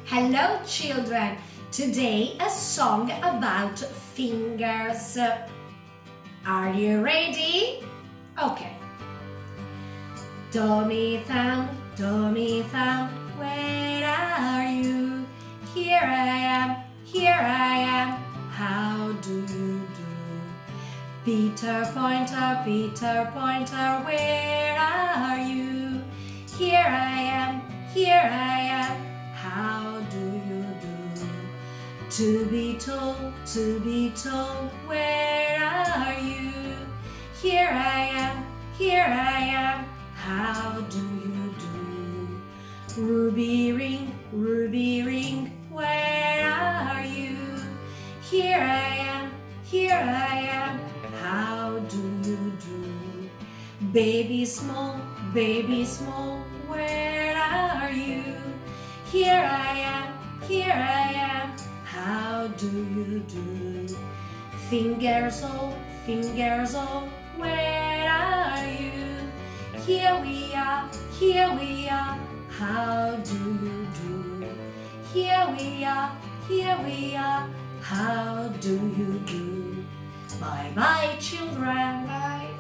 Hello children! Today a song about fingers. Are you ready? Okay. Do mi thumb, where are you? Here I am, how do you do? Peter Pointer, where are you? Here I am, how do you do? To be told, where are you? Here I am, how do you do? Ruby ring, where are you? Here I am, how do you do? Baby small, where are you? Here I am, how do you do? Fingers all, where are you? Here we are, how do you do? Here we are, how do you do? Bye bye children. Bye.